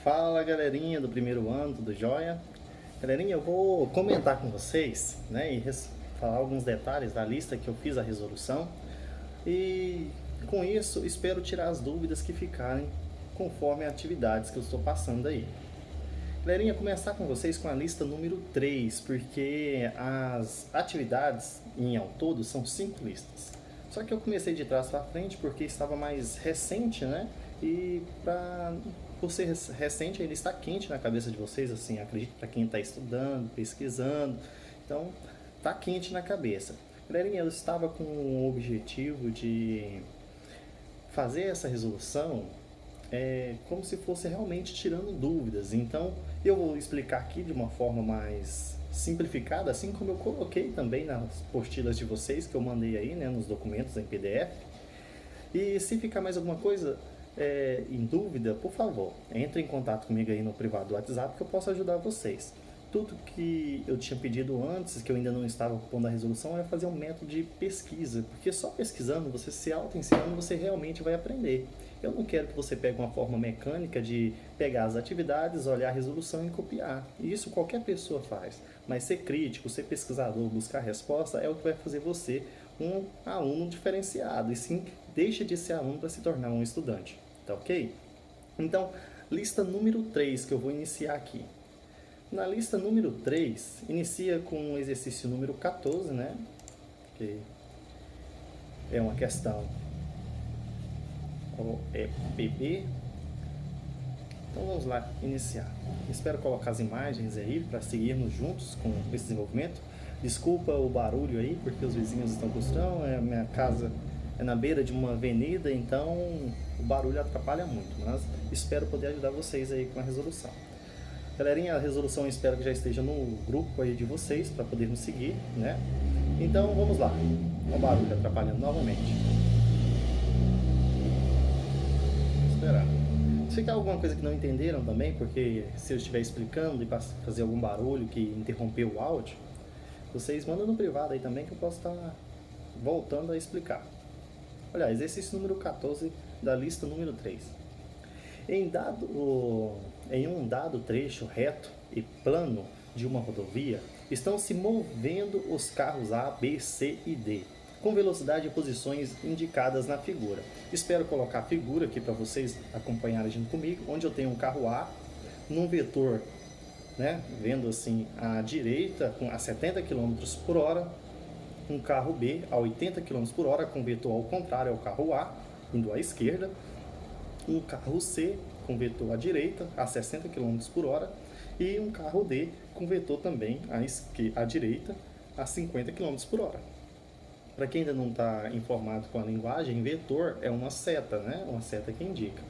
Fala galerinha do primeiro ano, tudo jóia? Galerinha, eu vou comentar com vocês, né, e falar alguns detalhes da lista que eu fiz a resolução e com isso espero tirar as dúvidas que ficarem conforme as atividades que eu estou passando aí. Galerinha, começar com vocês com a lista número 3, porque as atividades em ao todo são 5 listas. Só que eu comecei de trás para frente porque estava mais recente, né? E por ser recente ainda está quente na cabeça de vocês, assim, acredito para quem está estudando, pesquisando. Então, está quente na cabeça. Galerinha, eu estava com o objetivo de fazer essa resolução como se fosse realmente tirando dúvidas. Então, eu vou explicar aqui de uma forma mais simplificada, assim como eu coloquei também nas postilas de vocês que eu mandei aí, né, nos documentos em PDF. E se ficar mais alguma coisa em dúvida, por favor, entre em contato comigo aí no privado do WhatsApp que eu posso ajudar vocês. Tudo que eu tinha pedido antes, que eu ainda não estava pondo a resolução, era fazer um método de pesquisa, porque só pesquisando, você se auto-ensinando, você realmente vai aprender. Eu não quero que você pegue uma forma mecânica de pegar as atividades, olhar a resolução e copiar. E isso qualquer pessoa faz. Mas ser crítico, ser pesquisador, buscar resposta é o que vai fazer você um aluno diferenciado. E sim, deixa de ser aluno para se tornar um estudante. Tá ok? Então, lista número 3 que eu vou iniciar aqui. Na lista número 3, inicia com o exercício número 14, né? Que é uma questão OEPB. Então vamos lá, iniciar. Espero colocar as imagens aí para seguirmos juntos com esse desenvolvimento. Desculpa o barulho aí, porque os vizinhos estão construindo, a minha casa é na beira de uma avenida, então o barulho atrapalha muito, mas espero poder ajudar vocês aí com a resolução. Galerinha, a resolução eu espero que já esteja no grupo aí de vocês para podermos seguir, né? Então vamos lá. O barulho atrapalhando novamente. Vou esperar. Se ficar alguma coisa que não entenderam também, porque se eu estiver explicando e fazer algum barulho que interrompeu o áudio, vocês mandam no privado aí também que eu posso estar voltando a explicar. Olha, exercício número 14 da lista número 3. Em um dado trecho reto e plano de uma rodovia, estão se movendo os carros A, B, C e D, com velocidade e posições indicadas na figura. Espero colocar a figura aqui para vocês acompanharem junto comigo, onde eu tenho um carro A num vetor, né, vendo assim à direita a 70 km por hora, um carro B a 80 km por hora com vetor ao contrário ao carro A, indo à esquerda, um carro C com vetor à direita a 60 km por hora e um carro D com vetor também à direita a 50 km por hora. Para quem ainda não está informado com a linguagem, vetor é uma seta, né? Uma seta que indica.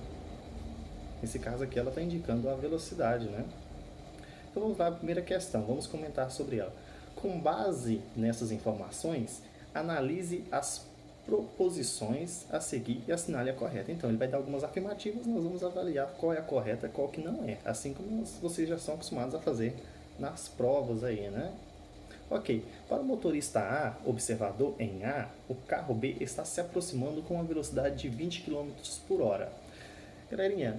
Nesse caso aqui ela está indicando a velocidade, né? Então vamos lá, a primeira questão, vamos comentar sobre ela. Com base nessas informações, analise as proposições a seguir e assinale a correta. Então ele vai dar algumas afirmativas, nós vamos avaliar qual é a correta e qual que não é, assim como vocês já são acostumados a fazer nas provas aí, né? Ok, para o motorista A, observador em A, o carro B está se aproximando com uma velocidade de 20 km por hora. Galerinha,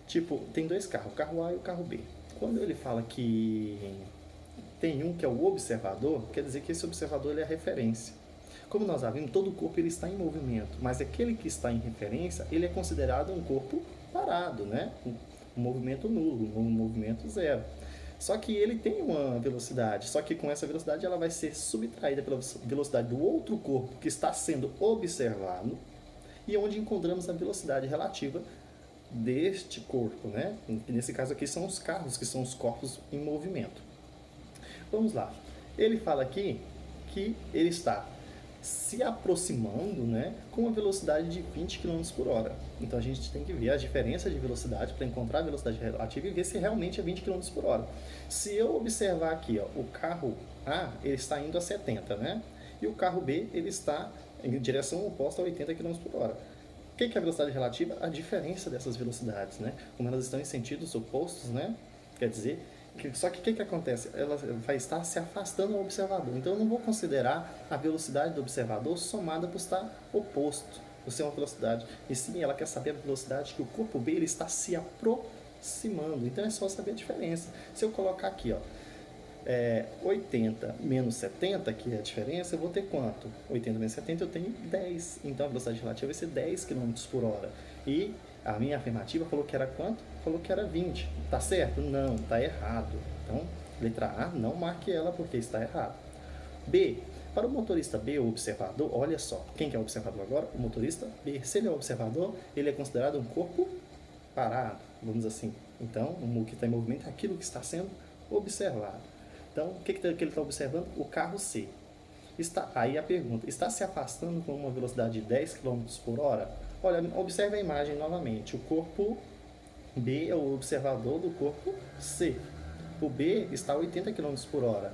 tipo, tem dois carros, o carro A e o carro B. Quando ele fala que tem um que é o observador, quer dizer que esse observador ele é a referência. Como nós já vimos, todo o corpo ele está em movimento, mas aquele que está em referência, ele é considerado um corpo parado, né? Um movimento nulo, um movimento zero. Só que ele tem uma velocidade, só que com essa velocidade ela vai ser subtraída pela velocidade do outro corpo que está sendo observado e onde encontramos a velocidade relativa deste corpo, né? Nesse caso aqui são os carros, que são os corpos em movimento. Vamos lá. Ele fala aqui que ele está se aproximando, né, com uma velocidade de 20 km por hora. Então a gente tem que ver a diferença de velocidade para encontrar a velocidade relativa e ver se realmente é 20 km por hora. Se eu observar aqui, ó, o carro A ele está indo a 70, né? E o carro B ele está em direção oposta a 80 km por hora. O que é a velocidade relativa? A diferença dessas velocidades, né? Como elas estão em sentidos opostos, né? Quer dizer, só que o que acontece? Ela vai estar se afastando do observador. Então eu não vou considerar a velocidade do observador somada por estar oposto, por ser uma velocidade. E sim, ela quer saber a velocidade que o corpo B ele está se aproximando. aproximando. Então é só saber a diferença. Se eu colocar aqui, ó, 80 menos 70, que é a diferença, eu vou ter quanto? 80 menos 70 eu tenho 10. Então a velocidade relativa vai ser 10 km por hora. E a minha afirmativa falou que era quanto? Falou que era 20. Tá certo? Não, tá errado. Então, letra A, não marque ela porque está errado. B. Para o motorista B, o observador, olha só, quem que é o observador agora? O motorista B. Se ele é o observador, ele é considerado um corpo parado, vamos dizer assim. Então, o que está em movimento é aquilo que está sendo observado. Então, o que ele está observando? O carro C. Aí a pergunta, está se afastando com uma velocidade de 10 km por hora? Olha, observe a imagem novamente. O corpo B é o observador do corpo C. O B está a 80 km por hora.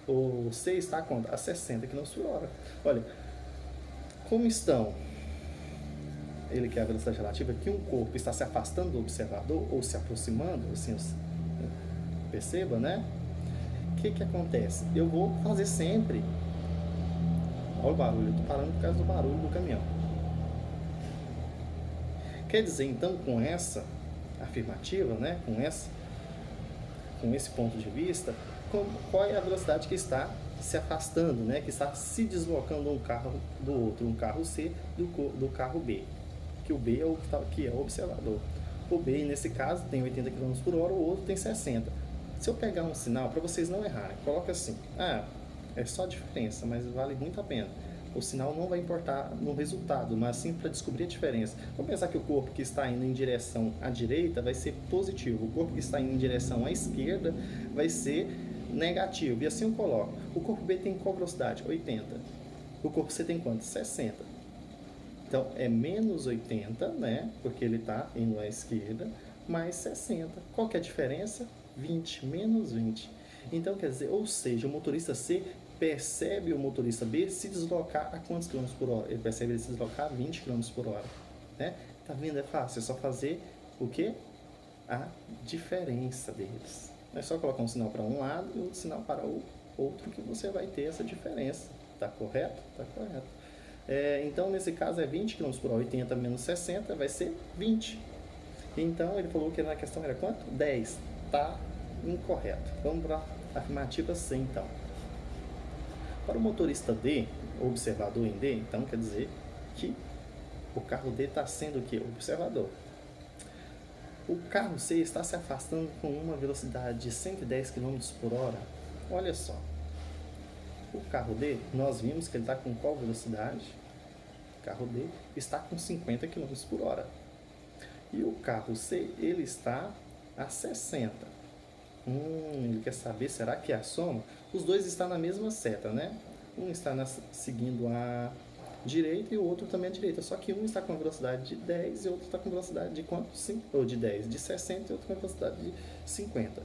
O C está a quanto? A 60 km por hora. Olha, como estão? Ele quer a velocidade relativa, que um corpo está se afastando do observador ou se aproximando, assim, perceba, né? O que acontece? Eu vou fazer sempre. Olha o barulho, eu estou parando por causa do barulho do caminhão. Quer dizer, então, com essa afirmativa, né? Com esse ponto de vista, qual é a velocidade que está se afastando, né? Que está se deslocando um carro do outro, um carro C do carro B. Que o B é o que é o observador. O B, nesse caso, tem 80 km por hora, o outro tem 60. Se eu pegar um sinal, para vocês não errarem, coloca assim, é só diferença, mas vale muito a pena. O sinal não vai importar no resultado, mas sim para descobrir a diferença. Vamos pensar que o corpo que está indo em direção à direita vai ser positivo, o corpo que está indo em direção à esquerda vai ser negativo. E assim eu coloco. O corpo B tem qual velocidade? 80. O corpo C tem quanto? 60. Então é menos 80, né? Porque ele está indo à esquerda, mais 60. Qual que é a diferença? 20, menos 20. Então quer dizer, ou seja, o motorista C percebe o motorista B se deslocar a quantos km por hora? Ele percebe ele se deslocar a 20 km por hora. Né? Tá vendo? É fácil, é só fazer o quê? A diferença deles. Não é só colocar um sinal para um lado e outro sinal para o outro que você vai ter essa diferença. Tá correto? Tá correto. Então, nesse caso é 20 km por hora, 80 menos 60 vai ser 20. Então, ele falou que na questão era quanto? 10. Tá incorreto. Vamos para a afirmativa C, então. Para o motorista D, o observador em D, então quer dizer que o carro D está sendo o quê? O observador. O carro C está se afastando com uma velocidade de 110 km por hora. Olha só. O carro D, nós vimos que ele está com qual velocidade? O carro D está com 50 km por hora. E o carro C, ele está a 60. Ele quer saber, será que é a soma? Os dois estão na mesma seta, né? Um está seguindo a direita e o outro também a direita. Só que um está com a velocidade de 10 e o outro está com velocidade de quanto? Ou de 10, de 60 e outro com a velocidade de 50.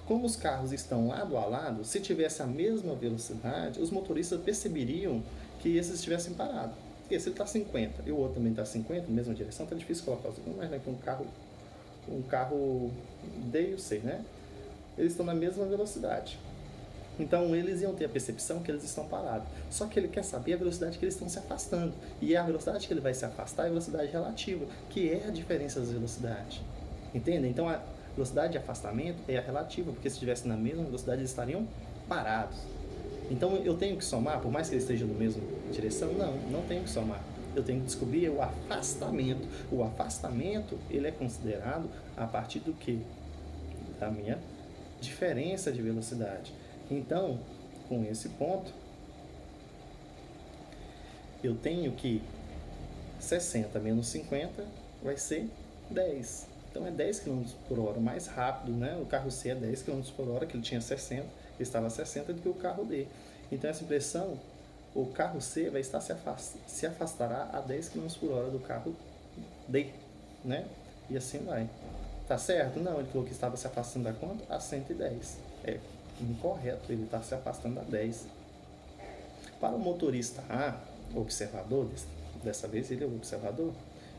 Como os carros estão lado a lado, se tivesse a mesma velocidade, os motoristas perceberiam que esses estivessem parados. Porque se ele está 50 e o outro também está 50, na mesma direção, está difícil colocar os dois. Mas é que um carro D e o C, né? Eles estão na mesma velocidade. Então, eles iam ter a percepção que eles estão parados. Só que ele quer saber a velocidade que eles estão se afastando. E a velocidade que ele vai se afastar é a velocidade relativa, que é a diferença das velocidades. Entende? Então, a velocidade de afastamento é a relativa, porque se estivesse na mesma velocidade, eles estariam parados. Então, eu tenho que somar, por mais que eles estejam na mesma direção? Não tenho que somar. Eu tenho que descobrir o afastamento. O afastamento, ele é considerado a partir do quê? Da minha diferença de velocidade. Então, com esse ponto, eu tenho que 60 menos 50 vai ser 10. Então, é 10 km por hora mais rápido, né? O carro C é 10 km por hora, que ele tinha 60, ele estava a 60 do que o carro D. Então, essa impressão, o carro C vai estar se afastará a 10 km por hora do carro D, né? E assim vai. Tá certo? Não, ele falou que estava se afastando a quanto? A 110. É incorreto, ele está se afastando a 10. Para o motorista A, observador, dessa vez ele é o observador,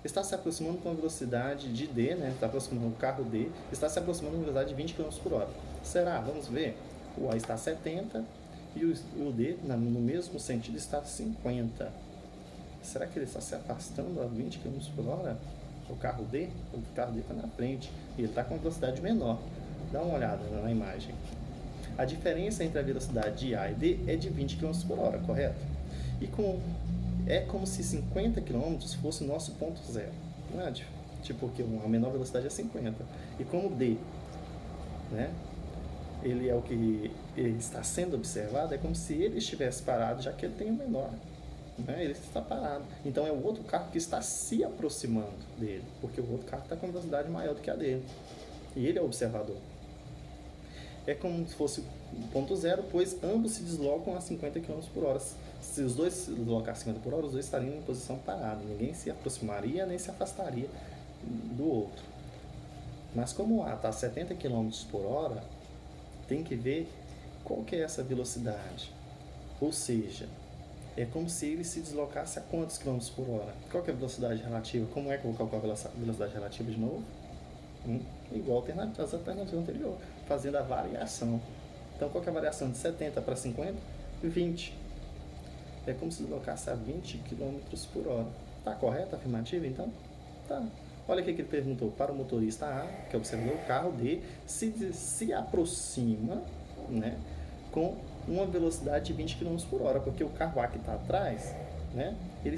está se aproximando com a velocidade de D, né? Está aproximando o carro D, está se aproximando com a velocidade de 20 km por hora. Será? Vamos ver. O A está a 70 e o D, no mesmo sentido, está a 50. Será que ele está se afastando a 20 km por hora? O carro D está na frente e ele está com uma velocidade menor. Dá uma olhada na imagem. A diferença entre a velocidade de A e D é de 20 km por hora, correto? É como se 50 km fosse o nosso ponto zero. Não é? Tipo, porque a menor velocidade é 50. E como D, né, ele é o que ele está sendo observado, é como se ele estivesse parado, já que ele tem o menor. Né? Ele está parado. Então é o outro carro que está se aproximando dele, porque o outro carro está com velocidade maior do que a dele. E ele é o observador. É como se fosse ponto zero, pois ambos se deslocam a 50 km por hora. Se os dois se deslocassem a 50 por hora, os dois estariam em posição parada. Ninguém se aproximaria nem se afastaria do outro. Mas como o A está a 70 km por hora, tem que ver qual que é essa velocidade. Ou seja, é como se ele se deslocasse a quantos quilômetros por hora? Qual que é a velocidade relativa? Como é que eu vou calcular a velocidade relativa de novo? Igual às alternativas anteriores, fazendo a variação. Então, qual que é a variação de 70 para 50? 20. É como se deslocasse a 20 km por hora. Está correta a afirmativa, então? Tá. Olha o que ele perguntou. Para o motorista A, que observou o carro D, se aproxima, né, com uma velocidade de 20 km por hora, porque o carro A que está atrás, né, ele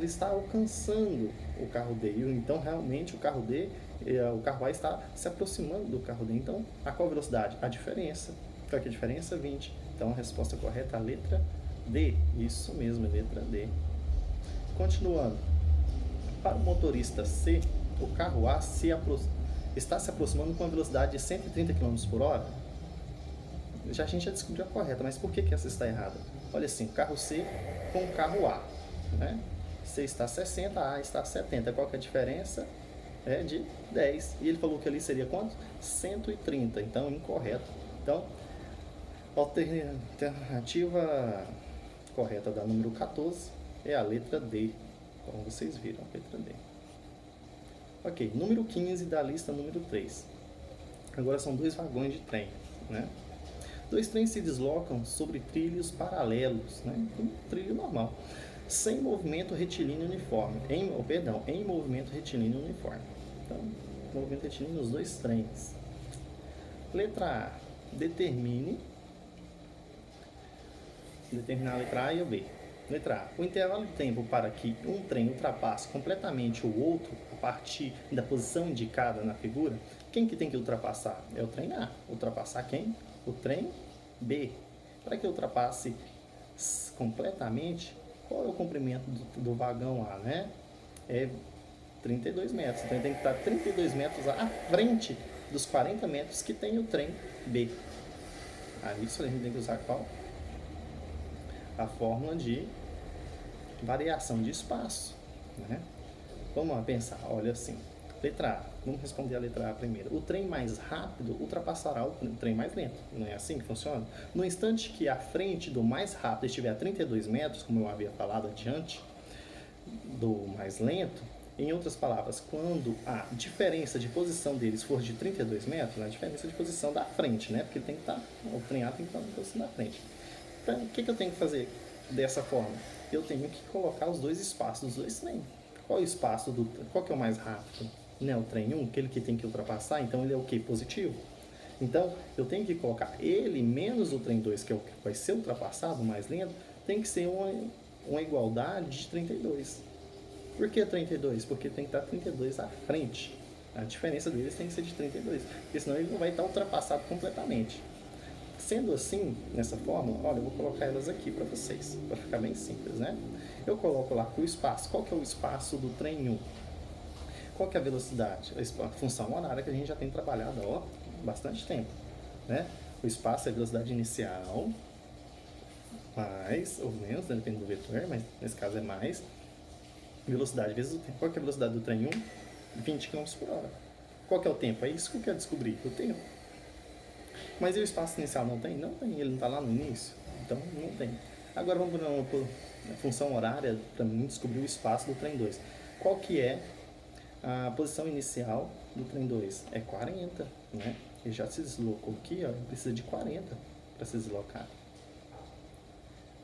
está alcançando o carro D. Então, realmente, o carro A está se aproximando do carro D. Então, a qual velocidade? A diferença. Qual é a diferença? 20. Então, a resposta correta é a letra D. Isso mesmo, é a letra D. Continuando. Para o motorista C, o carro A está se aproximando com uma velocidade de 130 km por hora. A gente já descobriu a correta, mas por que essa está errada? Olha assim, o carro C com o carro A, né? C está a 60, A está a 70. Qual que é a diferença? É de 10. E ele falou que ali seria quanto? 130. Então, incorreto. Então, alternativa correta da número 14 é a letra D. Como vocês viram, a letra D. Ok, número 15 da lista número 3. Agora são dois vagões de trem, né? Dois trens se deslocam sobre trilhos paralelos, né? Um trilho normal, sem movimento retilíneo uniforme. Em movimento retilíneo uniforme. Então, movimento retilíneo nos dois trens. Letra A. Determinar a letra A e a B. Letra A. O intervalo de tempo para que um trem ultrapasse completamente o outro a partir da posição indicada na figura, quem que tem que ultrapassar? É o trem A. Ultrapassar quem? O trem B. Para que ultrapasse completamente, qual é o comprimento do vagão A, né? É 32 metros. Então ele tem que estar 32 metros à frente dos 40 metros que tem o trem B. Aí isso a gente tem que usar qual? A fórmula de variação de espaço, né? Vamos lá pensar, olha assim, letra A, vamos responder a letra A primeiro. O trem mais rápido ultrapassará o trem mais lento, não é assim que funciona? No instante que a frente do mais rápido estiver a 32 metros, como eu havia falado adiante, do mais lento, em outras palavras, quando a diferença de posição deles for de 32 metros, a diferença de posição da frente, né? Porque tem que estar, o trem A tem que estar na posição da frente. Então, o que eu tenho que fazer dessa forma? Eu tenho que colocar os dois espaços dos dois trens. Qual é o espaço qual que é o mais rápido? Né? O trem 1, aquele que tem que ultrapassar, então ele é o que? Positivo. Então, eu tenho que colocar ele menos o trem 2, que é o que vai ser ultrapassado, mais lento, tem que ser uma igualdade de 32. Por que 32? Porque tem que estar 32 à frente. A diferença deles tem que ser de 32, porque senão ele não vai estar ultrapassado completamente. Sendo assim, nessa forma, olha, eu vou colocar elas aqui para vocês, para ficar bem simples, né? Eu coloco lá o espaço. Qual que é o espaço do trem 1? Qual que é a velocidade? A função horária que a gente já tem trabalhado há bastante tempo, né? O espaço é a velocidade inicial, mais ou menos, né? Depende do vetor, mas nesse caso é mais. Velocidade vezes o tempo. Qual que é a velocidade do trem 1? 20 km por hora. Qual que é o tempo? É isso que eu quero descobrir, o tempo. Mas e o espaço inicial não tem? Não tem, ele não está lá no início, então não tem. Agora vamos para uma função horária para mim descobrir o espaço do trem 2. Qual que é a posição inicial do trem 2? É 40, né? Ele já se deslocou aqui, ó, precisa de 40 para se deslocar.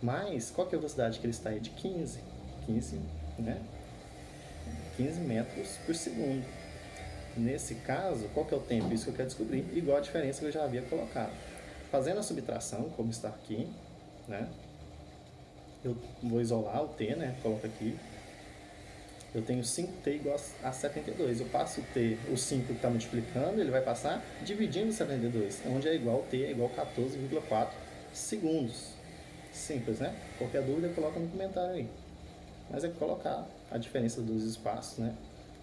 Mas qual que é a velocidade que ele está? É de 15, né? 15 metros por segundo. Nesse caso, qual que é o tempo? Isso que eu quero descobrir, igual a diferença que eu já havia colocado. Fazendo a subtração, como está aqui, né? Eu vou isolar o t, né? Coloco aqui. Eu tenho 5t igual a 72. Eu passo o t, o 5 que está multiplicando, ele vai passar dividindo 72, onde é igual, t é igual a 14,4 segundos. Simples, né? Qualquer dúvida, coloca no comentário aí. Mas é colocar a diferença dos espaços, né?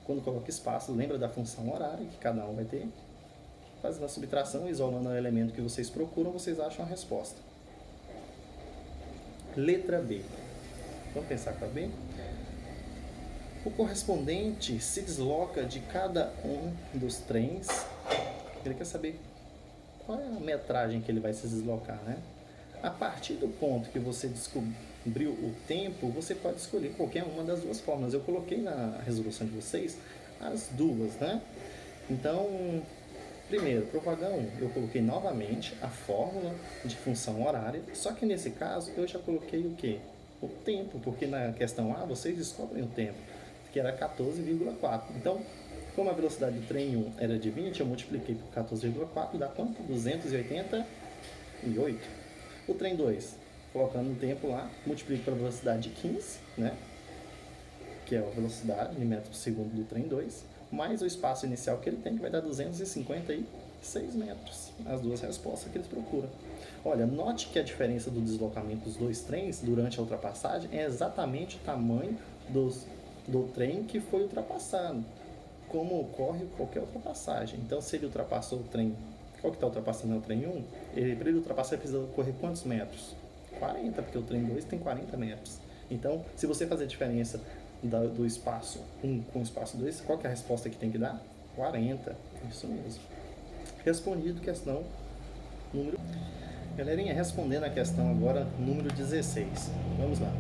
Quando coloca espaço, lembra da função horária que cada um vai ter. Fazendo a subtração, isolando o elemento que vocês procuram, vocês acham a resposta. Letra B. Vamos pensar com a B? O correspondente se desloca de cada um dos trens. Ele quer saber qual é a metragem que ele vai se deslocar, né? A partir do ponto que você descobriu o tempo, você pode escolher qualquer uma das duas formas. Eu coloquei na resolução de vocês as duas, né? Então, primeiro, para o vagão 1, eu coloquei novamente a fórmula de função horária, só que nesse caso eu já coloquei o quê? O tempo, porque na questão A vocês descobrem o tempo, que era 14,4. Então, como a velocidade do trem 1 era de 20, eu multipliquei por 14,4, dá quanto? 288. O trem 2, colocando o tempo lá, multiplico pela velocidade de 15, né? Que é a velocidade em metros por segundo do trem 2, mais o espaço inicial que ele tem, que vai dar 256 metros. As duas respostas que eles procuram. Olha, note que a diferença do deslocamento dos dois trens durante a ultrapassagem é exatamente o tamanho do trem que foi ultrapassado, como ocorre qualquer ultrapassagem. Então, se ele ultrapassou o trem, qual que está ultrapassando é o trem 1, para ele ultrapassar ele precisa correr quantos metros? 40, porque o trem 2 tem 40 metros. Então, se você fazer a diferença do espaço 1 com o espaço 2, qual que é a resposta que tem que dar? 40, isso mesmo. Respondido questão número... Galerinha, respondendo a questão agora, número 16. Vamos lá.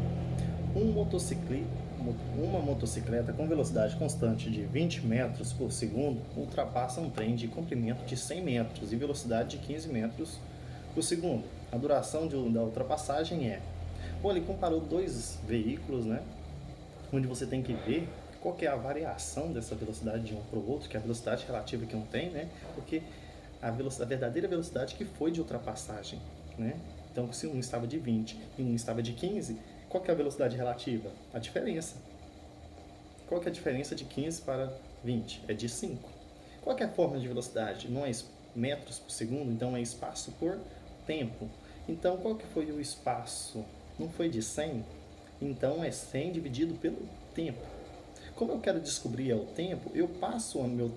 Uma motocicleta com velocidade constante de 20 metros por segundo ultrapassa um trem de comprimento de 100 metros e velocidade de 15 metros por segundo. A duração da ultrapassagem é... Bom, ele comparou dois veículos, né? Onde você tem que ver qual que é a variação dessa velocidade de um para o outro, que é a velocidade relativa que um tem, né? Porque a verdadeira velocidade que foi de ultrapassagem, né? Então, se um estava de 20 e um estava de 15, qual que é a velocidade relativa? A diferença. Qual que é a diferença de 15 para 20? É de 5. Qual que é a forma de velocidade? Não é metros por segundo, então é espaço por tempo. Então, qual que foi o espaço? Não foi de 100? Então, é 100 dividido pelo tempo. Como eu quero descobrir o tempo, eu passo o meu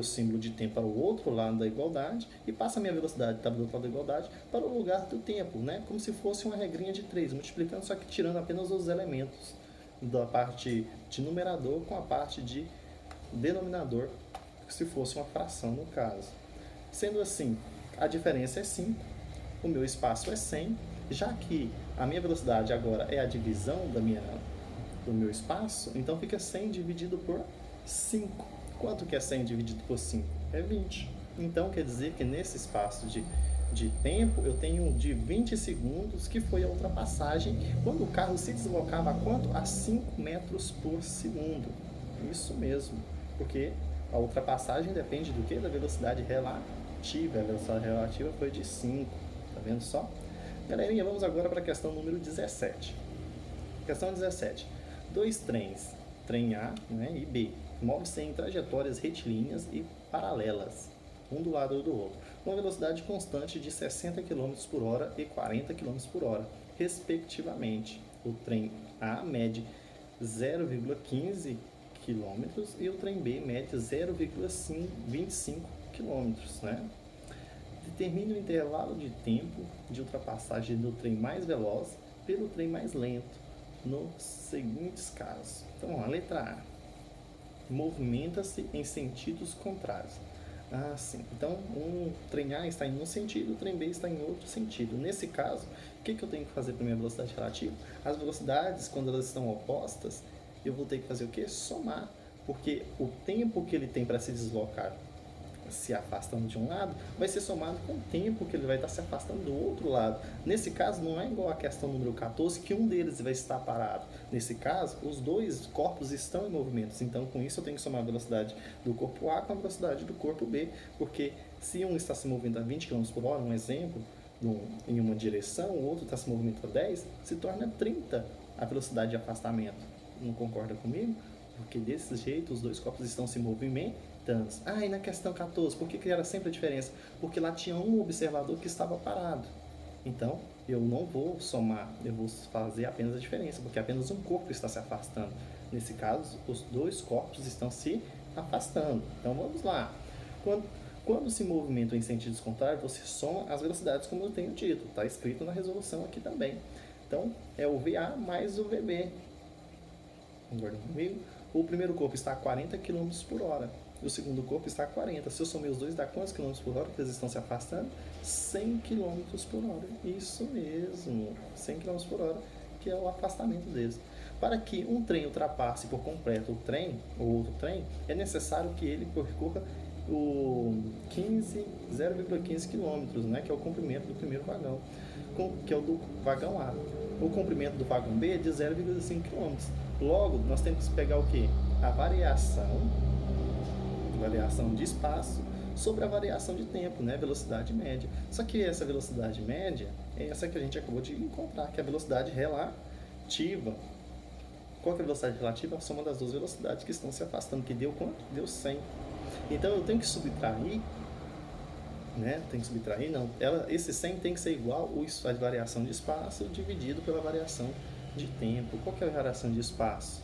símbolo de tempo para o outro lado da igualdade e passo a minha velocidade que estava do outro lado da igualdade para o lugar do tempo, né? Como se fosse uma regrinha de 3, multiplicando, só que tirando apenas os elementos da parte de numerador com a parte de denominador, se fosse uma fração no caso. Sendo assim, a diferença é 5, o meu espaço é 100, já que a minha velocidade agora é a divisão do meu espaço, então fica 100 dividido por 5. Quanto que é 100 dividido por 5? É 20. Então, quer dizer que nesse espaço de tempo, eu tenho de 20 segundos, que foi a ultrapassagem, quando o carro se deslocava a quanto? A 5 metros por segundo. Isso mesmo, porque a ultrapassagem depende do que? Da velocidade relativa. A velocidade relativa foi de 5. Tá vendo só? Galerinha, vamos agora para a questão número 17. Questão 17. Dois trens, trem A, né, e B, movem-se em trajetórias retilíneas e paralelas, um do lado do outro, com uma velocidade constante de 60 km por hora e 40 km por hora, respectivamente. O trem A mede 0,15 km e o trem B mede 0,25 km, né? Determine o intervalo de tempo de ultrapassagem do trem mais veloz pelo trem mais lento, nos seguintes casos. Então, vamos lá, letra A. Movimenta-se em sentidos contrários. Ah, sim. Então, um trem A está em um sentido, o trem B está em outro sentido. Nesse caso, o que eu tenho que fazer para a minha velocidade relativa? As velocidades, quando elas estão opostas, eu vou ter que fazer o quê? Somar. Porque o tempo que ele tem para se deslocar se afastando de um lado, vai ser somado com o tempo que ele vai estar se afastando do outro lado. Nesse caso, não é igual a questão número 14, que um deles vai estar parado. Nesse caso, os dois corpos estão em movimento. Então, com isso, eu tenho que somar a velocidade do corpo A com a velocidade do corpo B, porque se um está se movendo a 20 km por hora, um exemplo, em uma direção, o outro está se movimentando a 10, se torna 30 a velocidade de afastamento. Não concorda comigo? Porque desse jeito os dois corpos estão se movimentando. E na questão 14, por que era sempre a diferença? Porque lá tinha um observador que estava parado. Então, eu não vou somar, eu vou fazer apenas a diferença, porque apenas um corpo está se afastando. Nesse caso, os dois corpos estão se afastando. Então, vamos lá. Quando se movimentam em sentidos contrários, você soma as velocidades, como eu tenho dito. Está escrito na resolução aqui também. Então, é o VA mais o VB. Concorda comigo? O primeiro corpo está a 40 km por hora. E o segundo corpo está a 40. Se eu somei os dois, dá quantos km por hora que eles estão se afastando? 100 km por hora. Isso mesmo. 100 km por hora, que é o afastamento deles. Para que um trem ultrapasse por completo o trem, ou outro trem, é necessário que ele percorra o 0,15 km, né, que é o comprimento do primeiro vagão, que é o do vagão A. O comprimento do vagão B é de 0,5 km. Logo, nós temos que pegar o quê? A variação de espaço sobre a variação de tempo, né? Velocidade média. Só que essa velocidade média é essa que a gente acabou de encontrar, que é a velocidade relativa. Qual que é a velocidade relativa? A soma das duas velocidades que estão se afastando, que deu quanto? Deu 100. Então eu tenho que subtrair, né? Esse 100 tem que ser igual a variação de espaço dividido pela variação de tempo. Qual que é a variação de espaço?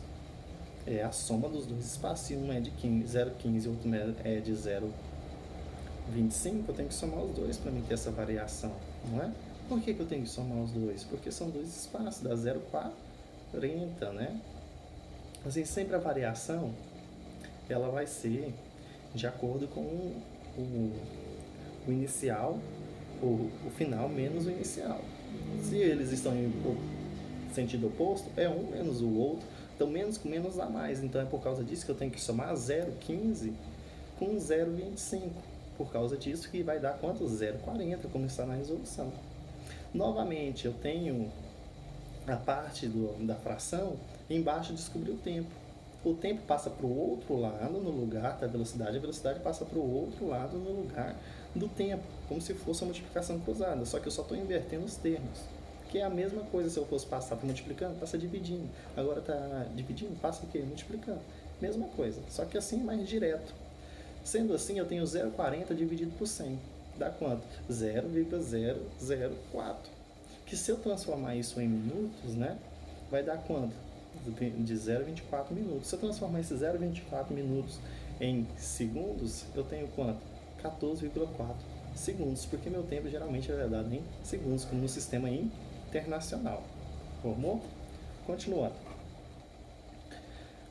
É a soma dos dois espaços. Se um é de 0,15 e outro é de 0,25, eu tenho que somar os dois para mim ter essa variação, não é? Por que eu tenho que somar os dois? Porque são dois espaços, dá 0,40, né? Assim, sempre a variação, ela vai ser de acordo com o inicial, o final menos o inicial. Se eles estão em sentido oposto, é um menos o outro. Então, menos com menos dá mais. Então, é por causa disso que eu tenho que somar 0,15 com 0,25. Por causa disso que vai dar quanto? 0,40, como está na resolução. Novamente, eu tenho a parte da fração, embaixo descobri o tempo. O tempo passa para o outro lado no lugar da velocidade, a velocidade passa para o outro lado no lugar do tempo, como se fosse uma multiplicação cruzada, só que eu só estou invertendo os termos. Que é a mesma coisa se eu fosse passar por multiplicando, passa dividindo. Agora está dividindo, passa o quê? Multiplicando. Mesma coisa, só que assim mais direto. Sendo assim, eu tenho 0,40 dividido por 100. Dá quanto? 0,004. Que se eu transformar isso em minutos, né, vai dar quanto? De 0,24 minutos. Se eu transformar esses 0,24 minutos em segundos, eu tenho quanto? 14,4 segundos, porque meu tempo geralmente é dado em segundos, como no sistema internacional. Formou? Continuando.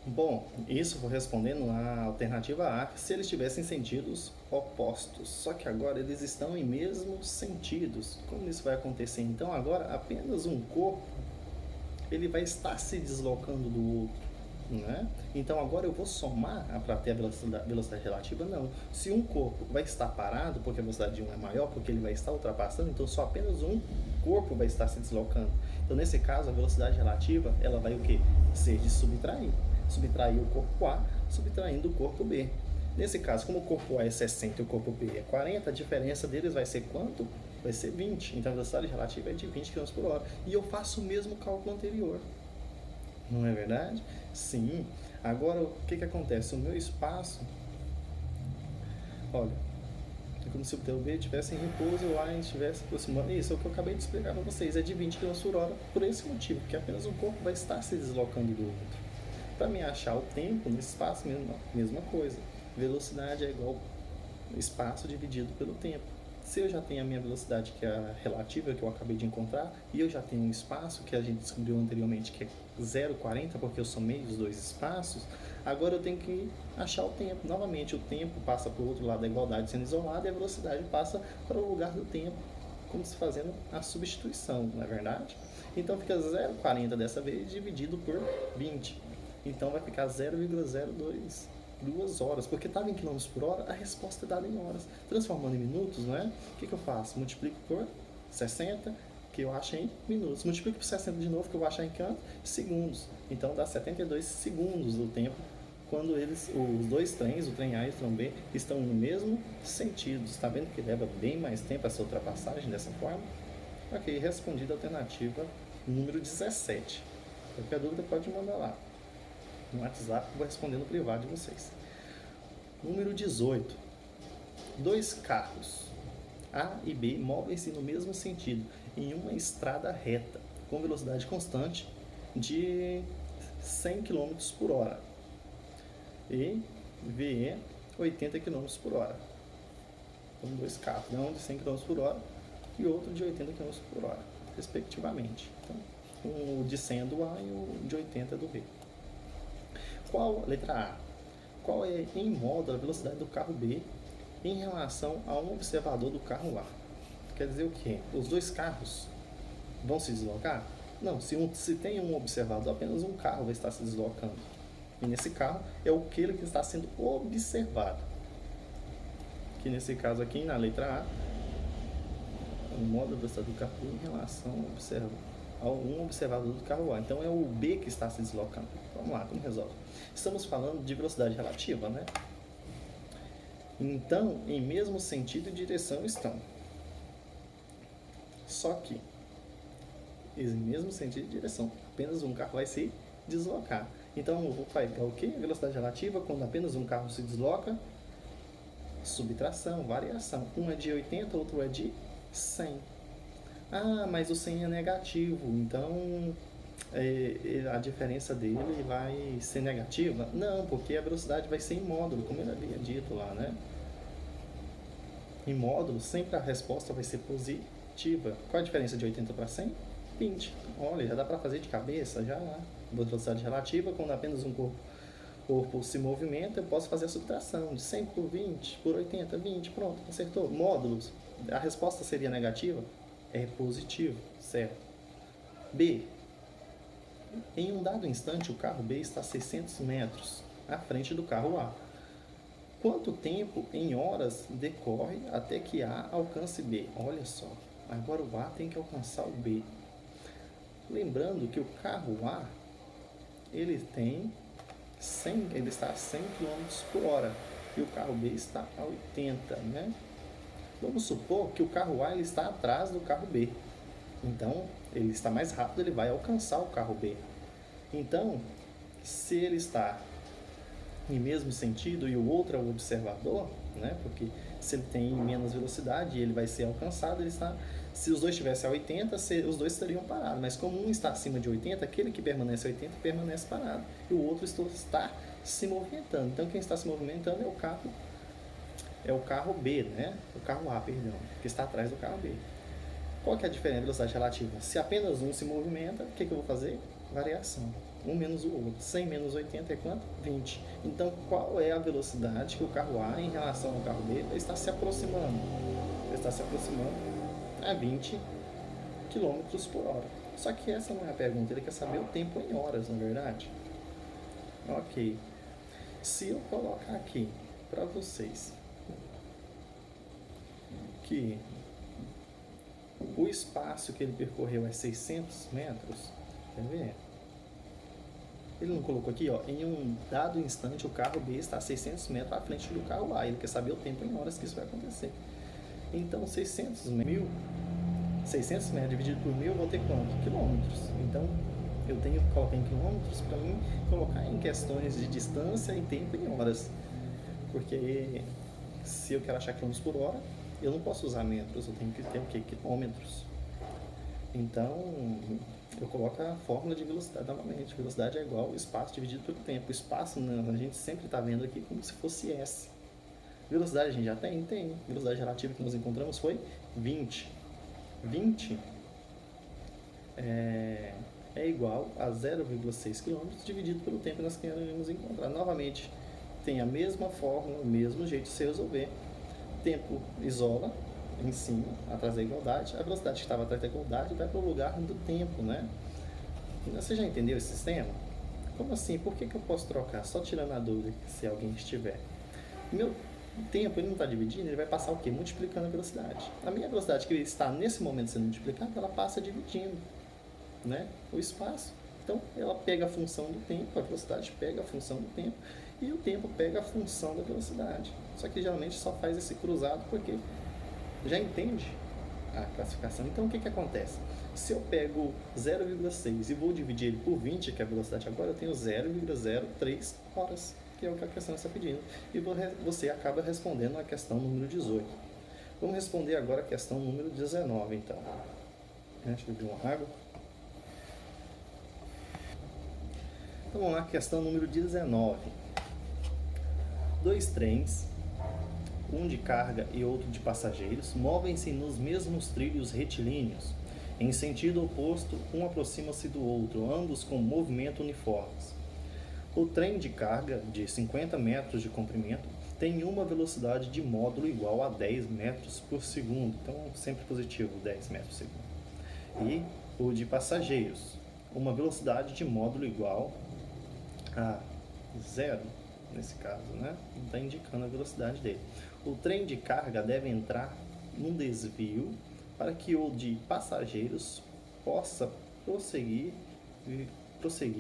Bom, isso correspondendo à alternativa A, se eles tivessem sentidos opostos. Só que agora eles estão em mesmos sentidos. Como isso vai acontecer? Então agora apenas um corpo ele vai estar se deslocando do outro, né? Então agora eu vou somar para ter a velocidade relativa? Não. Se um corpo vai estar parado, porque a velocidade de um é maior, porque ele vai estar ultrapassando, então só apenas um corpo vai estar se deslocando. Então nesse caso a velocidade relativa ela vai o quê? Ser de subtrair. Subtrair o corpo A, subtraindo o corpo B. Nesse caso, como o corpo A é 60 e o corpo B é 40, a diferença deles vai ser quanto? Vai ser 20. Então a velocidade relativa é de 20 km por hora. E eu faço o mesmo cálculo anterior. Não é verdade? Sim. Agora, o que acontece? O meu espaço... Olha, é como se o teu B estivesse em repouso e o A estivesse aproximando. Isso é o que eu acabei de explicar para vocês. É de 20 km por hora por esse motivo, porque apenas um corpo vai estar se deslocando do outro. Para me achar o tempo no espaço, mesma coisa. Velocidade é igual espaço dividido pelo tempo. Se eu já tenho a minha velocidade, que é a relativa, que eu acabei de encontrar, e eu já tenho um espaço, que a gente descobriu anteriormente, que é 0,40, porque eu somei os dois espaços, agora eu tenho que achar o tempo. Novamente, o tempo passa para o outro lado da igualdade sendo isolado, e a velocidade passa para o lugar do tempo, como se fazendo a substituição, não é verdade? Então fica 0,40 dessa vez dividido por 20. Então vai ficar 0,02 2 horas, porque estava em quilômetros por hora, a resposta é dada em horas. Transformando em minutos, não é? O que eu faço? Multiplico por 60, que eu acho em minutos. Multiplico por 60 de novo, que eu vou achar em quanto? Segundos. Então dá 72 segundos o tempo quando os dois trens, o trem A e o trem B, estão no mesmo sentido. Está vendo que leva bem mais tempo essa ultrapassagem dessa forma? Ok, respondida a alternativa número 17. Qualquer dúvida pode mandar lá no WhatsApp, vou responder no privado de vocês. Número 18. Dois carros A e B movem-se no mesmo sentido em uma estrada reta com velocidade constante de 100 km por hora e VE 80 km por hora. Então, dois carros, um de 100 km por hora e outro de 80 km por hora, respectivamente. Então, o de 100 é do A e o de 80 é do B. Letra A. Qual é, em modo, a velocidade do carro B em relação a um observador do carro A? Quer dizer o quê? Os dois carros vão se deslocar? Não, se tem um observador, apenas um carro vai estar se deslocando. E nesse carro é aquele que está sendo observado. Que nesse caso aqui, na letra A, o modo da velocidade do carro B em relação a um observador do carro A. Então é o B que está se deslocando. Vamos lá, como resolve? Estamos falando de velocidade relativa, né? Então, em mesmo sentido e direção estão. Só que, em mesmo sentido e direção, apenas um carro vai se deslocar. Então, eu vou pegar o quê? A velocidade relativa, quando apenas um carro se desloca, subtração, variação. Um é de 80, outro é de 100. Ah, mas o 100 é negativo, então a diferença dele vai ser negativa? Não, porque a velocidade vai ser em módulo, como ele havia dito lá, né? Em módulo, sempre a resposta vai ser positiva. Qual a diferença de 80 para 100? 20. Olha, já dá para fazer de cabeça, já. Velocidade relativa, quando apenas um corpo se movimenta, eu posso fazer a subtração de 100 por 20, por 80, 20, pronto, acertou. Módulos, a resposta seria negativa? É positivo, certo? B. Em um dado instante, o carro B está a 600 metros à frente do carro A. Quanto tempo em horas decorre até que A alcance B? Olha só, agora o A tem que alcançar o B. Lembrando que o carro A, ele está a 100 km por hora e o carro B está a 80, né? Vamos supor que o carro A ele está atrás do carro B. Então, ele está mais rápido, ele vai alcançar o carro B. Então, se ele está em mesmo sentido e o outro é o observador, né? Porque se ele tem menos velocidade, ele vai ser alcançado, se os dois estivessem a 80, os dois estariam parados. Mas como um está acima de 80, aquele que permanece a 80 permanece parado. E o outro está se movimentando. Então, quem está se movimentando é o carro B, né? O carro A, perdão, que está atrás do carro B. Qual que é a diferença da velocidade relativa? Se apenas um se movimenta, o que eu vou fazer? Variação. Um menos o outro. 100 menos 80 é quanto? 20. Então, qual é a velocidade que o carro A, em relação ao carro B, está se aproximando? Ele está se aproximando a 20 km por hora. Só que essa não é a pergunta, ele quer saber o tempo em horas, não é verdade? Ok. Se eu colocar aqui para vocês que o espaço que ele percorreu é 600 metros, quer ver? Ele não colocou aqui, ó, em um dado instante o carro B está a 600 metros à frente do carro A. Ele quer saber o tempo em horas que isso vai acontecer. Então, 600 metros dividido por 1000, eu vou ter quanto? Quilômetros. Então, eu tenho que colocar em quilômetros para mim colocar em questões de distância e tempo em horas. Porque se eu quero achar quilômetros por hora, eu não posso usar metros, eu tenho que ter o quê? Quilômetros. Então, eu coloco a fórmula de velocidade novamente. Velocidade é igual ao espaço dividido pelo tempo. O espaço, a gente sempre está vendo aqui como se fosse S. Velocidade a gente já tem? Tem. Velocidade relativa que nós encontramos foi 20. 20 é igual a 0,6 km dividido pelo tempo que nós queremos encontrar. Novamente, tem a mesma fórmula, o mesmo jeito de se resolver. Tempo isola em cima, atrás da igualdade. A velocidade que estava atrás da igualdade vai para o lugar do tempo, né? Você já entendeu esse sistema? Como assim? Por que eu posso trocar? Só tirando a dúvida, se alguém estiver. Meu tempo, ele não está dividindo, ele vai passar o quê? Multiplicando a velocidade. A minha velocidade que está nesse momento sendo multiplicada, ela passa dividindo, né, o espaço. Então, ela pega a função do tempo, a velocidade pega a função do tempo, e o tempo pega a função da velocidade. Só que geralmente só faz esse cruzado porque já entende a classificação. Então, o que acontece? Se eu pego 0,6 e vou dividir ele por 20, que é a velocidade agora, eu tenho 0,03 horas, que é o que a questão está pedindo. E você acaba respondendo a questão número 18. Vamos responder agora a questão número 19, então. Deixa eu beber uma água. Então, vamos lá, questão número 19. Dois trens, um de carga e outro de passageiros, movem-se nos mesmos trilhos retilíneos. Em sentido oposto, um aproxima-se do outro, ambos com movimento uniformes. O trem de carga, de 50 metros de comprimento, tem uma velocidade de módulo igual a 10 metros por segundo. Então, sempre positivo, 10 metros por segundo. E o de passageiros, uma velocidade de módulo igual a 0, nesse caso, né? Está indicando a velocidade dele. O trem de carga deve entrar num desvio para que o de passageiros possa prosseguir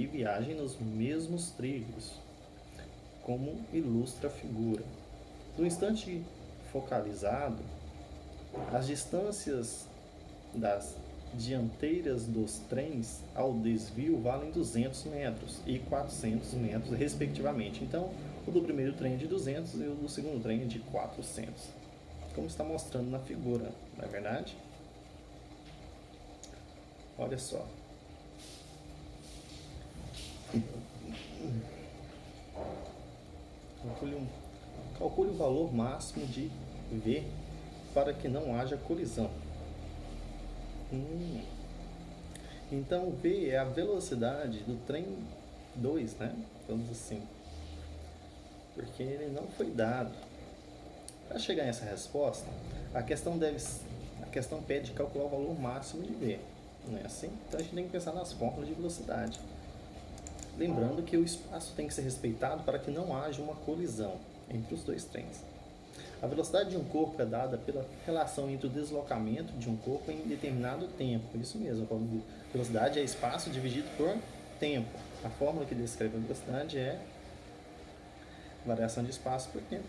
viagem nos mesmos trilhos, como ilustra a figura. No instante focalizado, as distâncias das dianteiras dos trens ao desvio valem 200 metros e 400 metros, respectivamente. Então, o do primeiro trem é de 200 e o do segundo trem é de 400, como está mostrando na figura, não é verdade? Olha só. Calcule o valor máximo de V para que não haja colisão. Então, V é a velocidade do trem 2, né? Vamos assim. Porque ele não foi dado. Para chegar nessa resposta, a questão pede calcular o valor máximo de V. Não é assim? Então a gente tem que pensar nas fórmulas de velocidade. Lembrando que o espaço tem que ser respeitado para que não haja uma colisão entre os dois trens. A velocidade de um corpo é dada pela relação entre o deslocamento de um corpo em determinado tempo. Isso mesmo, a velocidade é espaço dividido por tempo. A fórmula que descreve a velocidade é variação de espaço por tempo,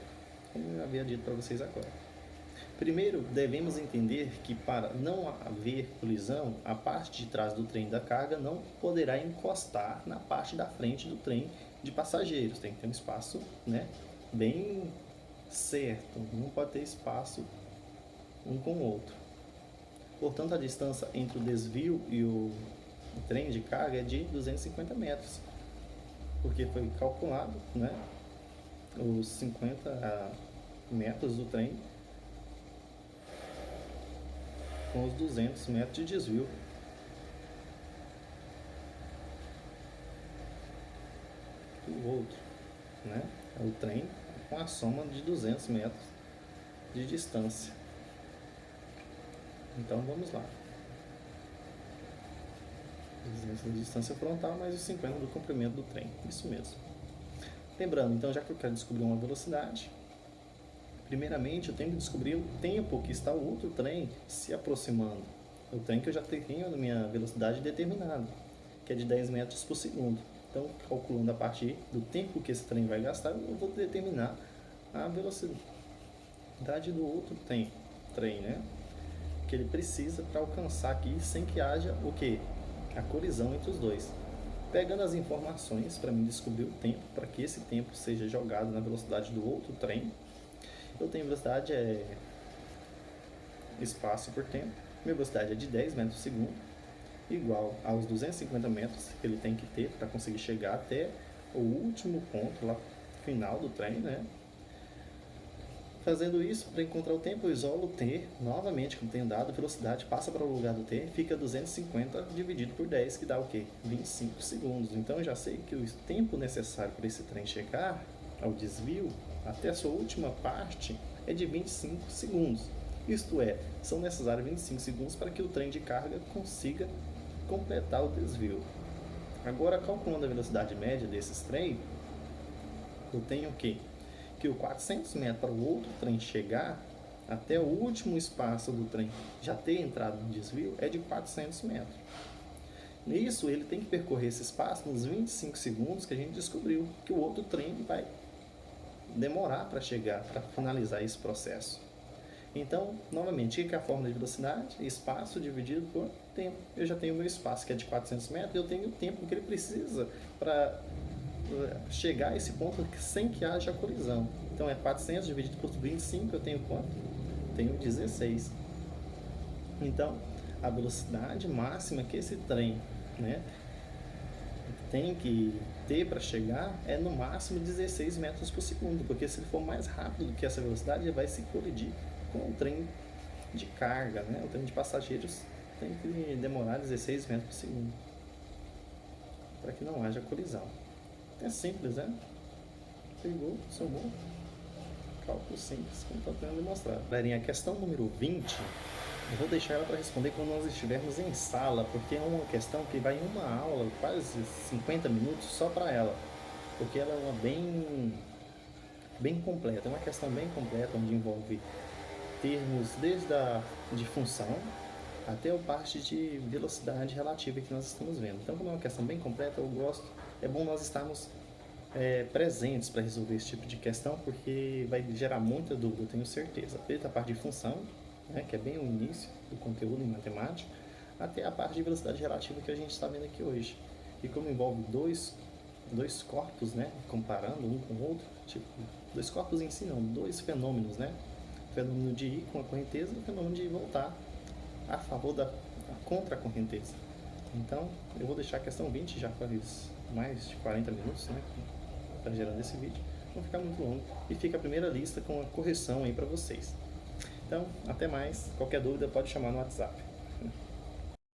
como eu havia dito para vocês agora. Primeiro, devemos entender que para não haver colisão, a parte de trás do trem da carga não poderá encostar na parte da frente do trem de passageiros. Tem que ter um espaço, né, bem certo, não pode ter espaço um com o outro. Portanto, a distância entre o desvio e o trem de carga é de 250 metros, porque foi calculado, né, os 50 metros do trem com os 200 metros de desvio. O outro, né, é o trem com a soma de 200 metros de distância. Então vamos lá. 200 de distância frontal mais os 50 do comprimento do trem. Isso mesmo. Lembrando, então, já que eu quero descobrir uma velocidade, primeiramente eu tenho que descobrir o tempo que está o outro trem se aproximando. O trem que eu já tenho a minha velocidade determinada, que é de 10 metros por segundo. Então, calculando a partir do tempo que esse trem vai gastar, eu vou determinar a velocidade do outro trem, né, que ele precisa para alcançar aqui sem que haja o quê? A colisão entre os dois. Pegando as informações para mim descobrir o tempo, para que esse tempo seja jogado na velocidade do outro trem, eu tenho velocidade espaço por tempo. Minha velocidade é de 10 metros por segundo, igual aos 250 metros que ele tem que ter para conseguir chegar até o último ponto lá final do trem, né? Fazendo isso, para encontrar o tempo, eu isolo o t, novamente, como tenho dado, a velocidade passa para o lugar do t, fica 250 dividido por 10, que dá o quê? 25 segundos. Então, eu já sei que o tempo necessário para esse trem chegar ao desvio, até a sua última parte, é de 25 segundos. Isto é, são necessários 25 segundos para que o trem de carga consiga completar o desvio. Agora, calculando a velocidade média desses trem, eu tenho o quê? Que o 400 metros para o outro trem chegar até o último espaço do trem já ter entrado no desvio é de 400 metros. Nisso, ele tem que percorrer esse espaço nos 25 segundos que a gente descobriu que o outro trem vai demorar para chegar, para finalizar esse processo. Então, novamente, o que é a fórmula de velocidade? Espaço dividido por tempo. Eu já tenho o meu espaço, que é de 400 metros, e eu tenho o tempo que ele precisa para chegar a esse ponto sem que haja colisão. Então, é 400 dividido por 25, eu tenho quanto? Tenho 16. Então, a velocidade máxima que esse trem, né, tem que ter para chegar é no máximo 16 metros por segundo, porque se ele for mais rápido do que essa velocidade, ele vai se colidir com o trem de carga, né? O trem de passageiros tem que demorar 16 metros por segundo para que não haja colisão. É simples, né? Pegou, somou, cálculo simples, como está tentando demonstrar. Galerinha, a questão número 20, eu vou deixar ela para responder quando nós estivermos em sala, porque é uma questão que vai em uma aula, quase 50 minutos, só para ela. Porque ela é uma bem completa, é uma questão bem completa, onde envolve termos desde de função até a parte de velocidade relativa que nós estamos vendo. Então, como é uma questão bem completa, eu gosto, é bom nós estarmos presentes para resolver esse tipo de questão, porque vai gerar muita dúvida, eu tenho certeza. Desde a parte de função, né, que é bem o início do conteúdo em matemática, até a parte de velocidade relativa que a gente está vendo aqui hoje. E como envolve dois corpos, né, comparando um com o outro, tipo, dois corpos em si não, dois fenômenos, né? O fenômeno de ir com a correnteza e o fenômeno de voltar a favor contra a correnteza. Então, eu vou deixar a questão 20, já faz mais de 40 minutos, né, que está gerando esse vídeo, não ficar muito longo, e fica a primeira lista com a correção aí para vocês. Então, até mais, qualquer dúvida pode chamar no WhatsApp.